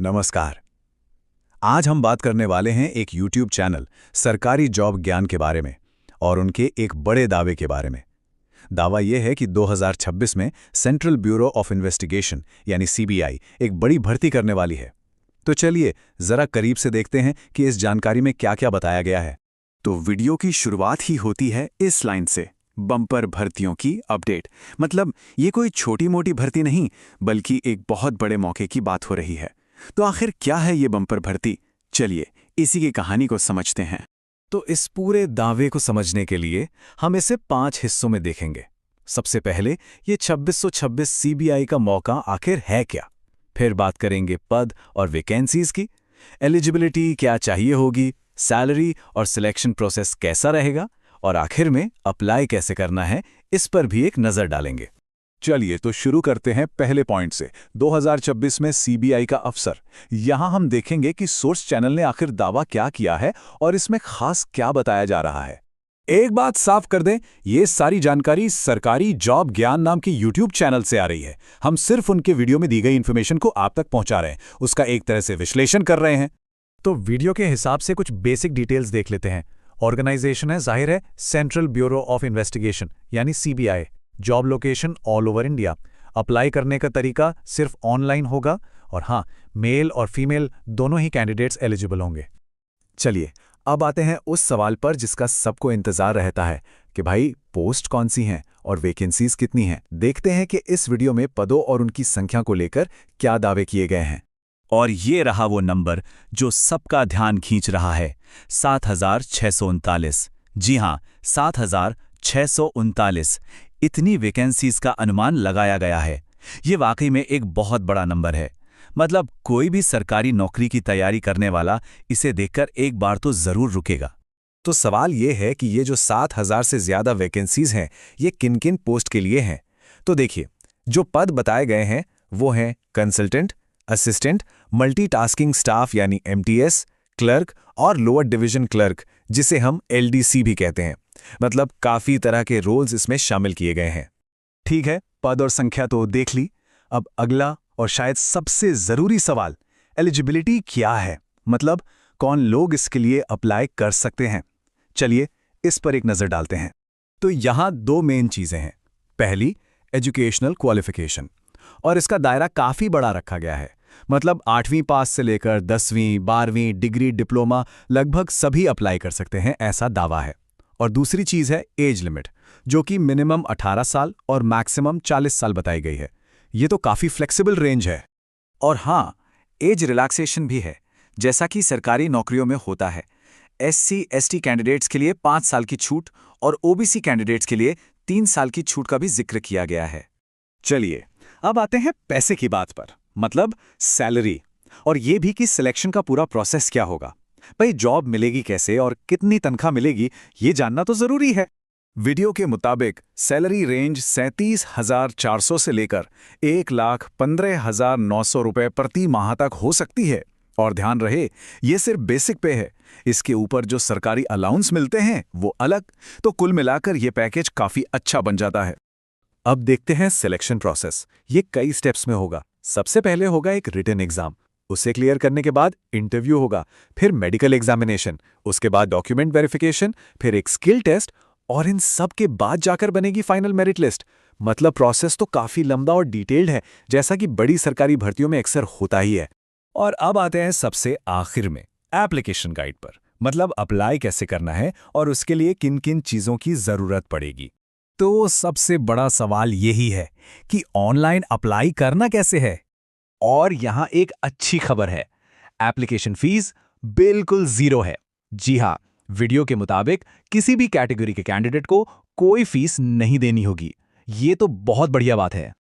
नमस्कार। आज हम बात करने वाले हैं एक YouTube चैनल सरकारी जॉब ज्ञान के बारे में और उनके एक बड़े दावे के बारे में। दावा यह है कि 2026 में सेंट्रल ब्यूरो ऑफ इन्वेस्टिगेशन यानी CBI एक बड़ी भर्ती करने वाली है। तो चलिए जरा करीब से देखते हैं कि इस जानकारी में क्या-क्या बताया गया है। तो वीडियो की शुरुआत ही होती है इस लाइन से, बम्पर भर्तियों की अपडेट। मतलब ये कोई छोटी मोटी भर्ती नहीं, बल्कि एक बहुत बड़े मौके की बात हो रही है। तो आखिर क्या है ये बम्पर भर्ती? चलिए इसी की कहानी को समझते हैं। तो इस पूरे दावे को समझने के लिए हम इसे 5 हिस्सों में देखेंगे। सबसे पहले ये 2626 CBI का मौका आखिर है क्या। फिर बात करेंगे पद और वैकेंसीज की, एलिजिबिलिटी क्या चाहिए होगी, सैलरी और सिलेक्शन प्रोसेस कैसा रहेगा, और आखिर में अप्लाई कैसे करना है, इस पर भी एक नज़र डालेंगे। चलिए तो शुरू करते हैं पहले पॉइंट से, 2026 में CBI का अफसर। यहाँ हम देखेंगे कि सोर्स चैनल ने आखिर दावा क्या किया है और इसमें खास क्या बताया जा रहा है। एक बात साफ कर दें, ये सारी जानकारी सरकारी जॉब ज्ञान नाम की YouTube चैनल से आ रही है। हम सिर्फ उनके वीडियो में दी गई इन्फॉर्मेशन को आप तक पहुंचा रहे हैं, उसका एक तरह से विश्लेषण कर रहे हैं। तो वीडियो के हिसाब से कुछ बेसिक डिटेल्स देख लेते हैं। ऑर्गेनाइजेशन है, जाहिर है, सेंट्रल ब्यूरो ऑफ इन्वेस्टिगेशन यानी CBI। Job location all over India. Apply करने का तरीका सिर्फ ऑनलाइन होगा और हाँ, मेल और फीमेल दोनों ही कैंडिडेट्स एलिजिबल होंगे। चलिए अब आते हैं उस सवाल पर जिसका सबको इंतजार रहता है कि भाई पोस्ट कौन सी हैं और वैकेंसीज कितनी हैं। देखते हैं कि इस वीडियो में पदों और उनकी संख्या को लेकर क्या दावे किए गए हैं। और ये रहा वो नंबर जो सबका ध्यान खींच रहा है, 7639। जी हाँ, 7639। इतनी वैकेंसीज का अनुमान लगाया गया है। ये वाकई में एक बहुत बड़ा नंबर है। मतलब कोई भी सरकारी नौकरी की तैयारी करने वाला इसे देखकर एक बार तो जरूर रुकेगा। तो सवाल ये है कि ये जो 7000 से ज्यादा वैकेंसीज हैं, ये किन किन पोस्ट के लिए हैं। तो देखिए, जो पद बताए गए हैं वो हैं कंसल्टेंट, असिस्टेंट, मल्टीटास्किंग स्टाफ यानी MTS, क्लर्क और लोअर डिवीजन क्लर्क, जिसे हम LDC भी कहते हैं। मतलब काफी तरह के रोल्स इसमें शामिल किए गए हैं। ठीक है, पद और संख्या तो देख ली। अब अगला और शायद सबसे जरूरी सवाल, एलिजिबिलिटी क्या है, मतलब कौन लोग इसके लिए अप्लाई कर सकते हैं। चलिए इस पर एक नजर डालते हैं। तो यहां 2 मेन चीजें हैं। पहली, एजुकेशनल क्वालिफिकेशन, और इसका दायरा काफी बड़ा रखा गया है। मतलब 8वीं पास से लेकर 10वीं, 12वीं, डिग्री, डिप्लोमा, लगभग सभी अप्लाई कर सकते हैं, ऐसा दावा है। और दूसरी चीज है एज लिमिट, जो कि मिनिमम 18 साल और मैक्सिमम 40 साल बताई गई है। ये तो काफी फ्लेक्सिबल रेंज है। और हाँ, एज रिलैक्सेशन भी है, जैसा कि सरकारी नौकरियों में होता है। SC/ST कैंडिडेट्स के लिए 5 साल की छूट और OBC कैंडिडेट्स के लिए 3 साल की छूट का भी जिक्र किया गया है। चलिए अब आते हैं पैसे की बात पर, मतलब सैलरी, और ये भी कि सिलेक्शन का पूरा प्रोसेस क्या होगा। भाई जॉब मिलेगी कैसे और कितनी तनख्वाह मिलेगी, ये जानना तो जरूरी है। वीडियो के मुताबिक सैलरी रेंज 37,400 से लेकर 1,15,900 रुपए प्रति माह तक हो सकती है। और ध्यान रहे, ये सिर्फ बेसिक पे है। इसके ऊपर जो सरकारी अलाउंस मिलते हैं वो अलग। तो कुल मिलाकर ये पैकेज काफी अच्छा बन जाता है। अब देखते हैं सिलेक्शन प्रोसेस। ये कई स्टेप्स में होगा। सबसे पहले होगा एक रिटन एग्जाम, उसे क्लियर करने के बाद इंटरव्यू होगा, फिर मेडिकल एग्जामिनेशन, उसके बाद डॉक्यूमेंट वेरिफिकेशन, फिर एक स्किल टेस्ट, और इन सब के बाद जाकर बनेगी फाइनल मेरिट लिस्ट। मतलब प्रोसेस तो काफी लंबा और डिटेल्ड है, जैसा कि बड़ी सरकारी भर्तियों में अक्सर होता ही है। और अब आते हैं सबसे आखिर में, एप्लीकेशन गाइड पर, मतलब अप्लाई कैसे करना है और उसके लिए किन किन चीजों की जरूरत पड़ेगी। तो सबसे बड़ा सवाल यही है कि ऑनलाइन अप्लाई करना कैसे है। और यहां एक अच्छी खबर है, एप्लीकेशन फीस बिल्कुल 0 है। जी हां, वीडियो के मुताबिक किसी भी कैटेगरी के कैंडिडेट को कोई फीस नहीं देनी होगी। ये तो बहुत बढ़िया बात है।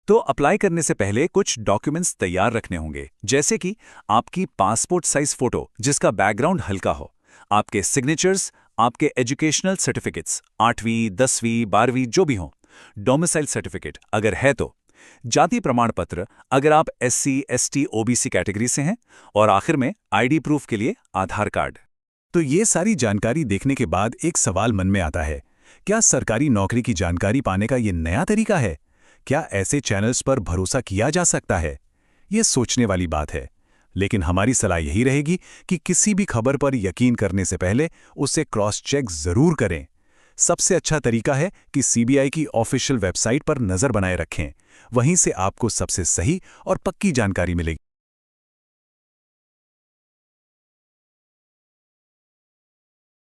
तो अप्लाई करने से पहले कुछ डॉक्यूमेंट्स तैयार रखने होंगे, जैसे कि आपकी पासपोर्ट साइज फोटो जिसका बैकग्राउंड हल्का हो, आपके सिग्नेचर्स, आपके एजुकेशनल सर्टिफिकेट्स 8वीं, 10वीं, 12वीं जो भी हों, डोमिसाइल सर्टिफिकेट अगर है तो, जाति प्रमाण पत्र अगर आप SC/ST OBC कैटेगरी से हैं, और आखिर में ID प्रूफ के लिए आधार कार्ड। तो ये सारी जानकारी देखने के बाद एक सवाल मन में आता है, क्या सरकारी नौकरी की जानकारी पाने का ये नया तरीका है? क्या ऐसे चैनल्स पर भरोसा किया जा सकता है? ये सोचने वाली बात है। लेकिन हमारी सलाह यही रहेगी कि किसी भी खबर पर यकीन करने से पहले उसे क्रॉस चेक जरूर करें। सबसे अच्छा तरीका है कि सीबीआई की ऑफिशियल वेबसाइट पर नज़र बनाए रखें। वहीं से आपको सबसे सही और पक्की जानकारी मिलेगी।